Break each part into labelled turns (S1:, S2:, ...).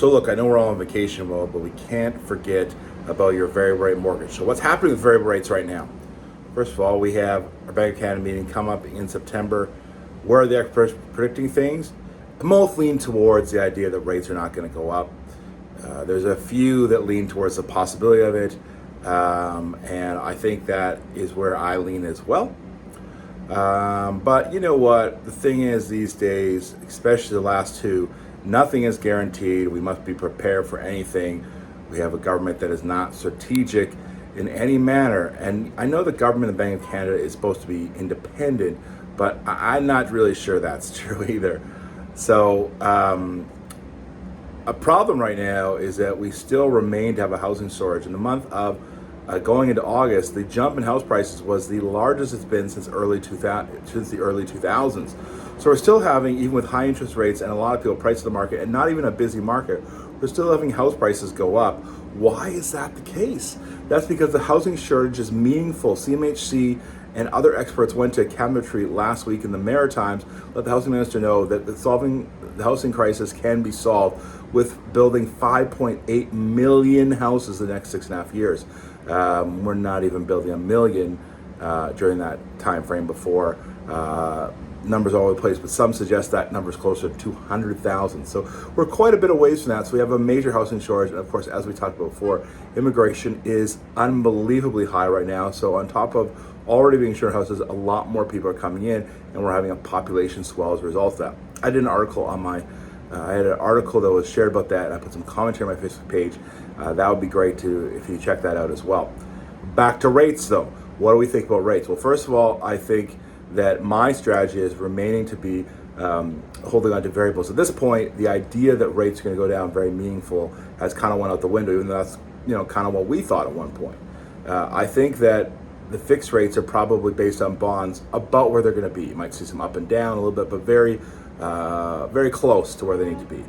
S1: So look, I know we're all on vacation mode, but we can't forget about your variable rate mortgage. So what's happening with variable rates right now? First of all, we have our Bank of Canada meeting come up in September. Where are the experts predicting things? Most lean towards the idea that rates are not going to go up. There's a few that lean towards the possibility of it, and I think that is where I lean as well. But you know what? The thing is, these days, especially the last two, nothing is guaranteed. We must be prepared for anything. We have a government that is not strategic in any manner. And I know the government, the Bank of Canada, is supposed to be independent, but I'm not really sure that's true either. So, a problem right now is that we still remain to have a housing shortage. In the month of going into August, the jump in house prices was the largest it's been since the early 2000s. So we're still having, even with high interest rates and a lot of people price the market and not even a busy market, we're still having house prices go up. Why is that the case? That's because the housing shortage is meaningful. CMHC and other experts went to a cabinet retreat last week in the Maritimes, let the housing minister know that solving the housing crisis can be solved with building 5.8 million houses the next 6.5 years. We're not even building a million during that time frame before. Numbers all over the place, but some suggest that number is closer to 200,000. So we're quite a bit away from that. So we have a major housing shortage. And of course, as we talked about before, immigration is unbelievably high right now. So on top of already being short houses, a lot more people are coming in, and we're having a population swell as a result of that. I did an article on my I had an article that was shared about that, and I put some commentary on my Facebook page. That would be great to if you check that out as well. Back to rates, though. What do we think about rates? Well, first of all, I think that my strategy is remaining to be holding on to variables. At this point, the idea that rates are going to go down very meaningful has kind of went out the window, even though that's kind of what we thought at one point. I think that the fixed rates are probably based on bonds about where they're going to be. You might see some up and down a little bit, but very close to where they need to be.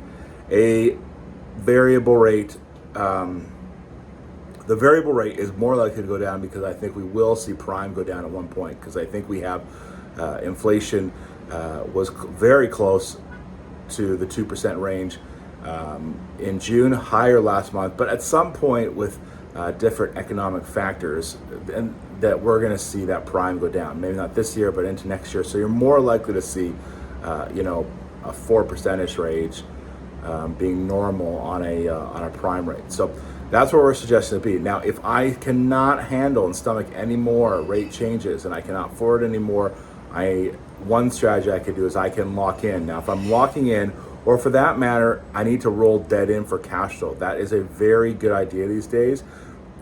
S1: A variable rate, the variable rate is more likely to go down because I think we will see prime go down at one point, because I think we have inflation was very close to the 2% range in June, higher last month, but at some point with different economic factors, and that we're going to see that prime go down. Maybe not this year, but into next year. So you're more likely to see, a 4% range being normal on a prime rate. So that's what we're suggesting to be. Now, if I cannot handle and stomach any more rate changes and I cannot afford any more, one strategy I could do is I can lock in. Now, if I'm locking in, or for that matter, I need to roll debt in for cash flow. That is a very good idea these days.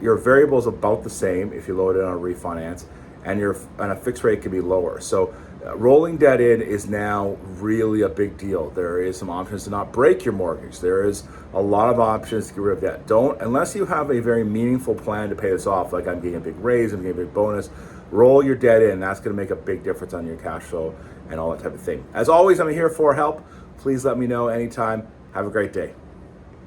S1: Your variable is about the same if you load it on a refinance, and a fixed rate can be lower. So rolling debt in is now really a big deal. There is some options to not break your mortgage. There is a lot of options to get rid of debt. Unless you have a very meaningful plan to pay this off, like I'm getting a big raise, I'm getting a big bonus, roll your debt in. That's going to make a big difference on your cash flow and all that type of thing. As always, I'm here for help. Please let me know anytime. Have a great day.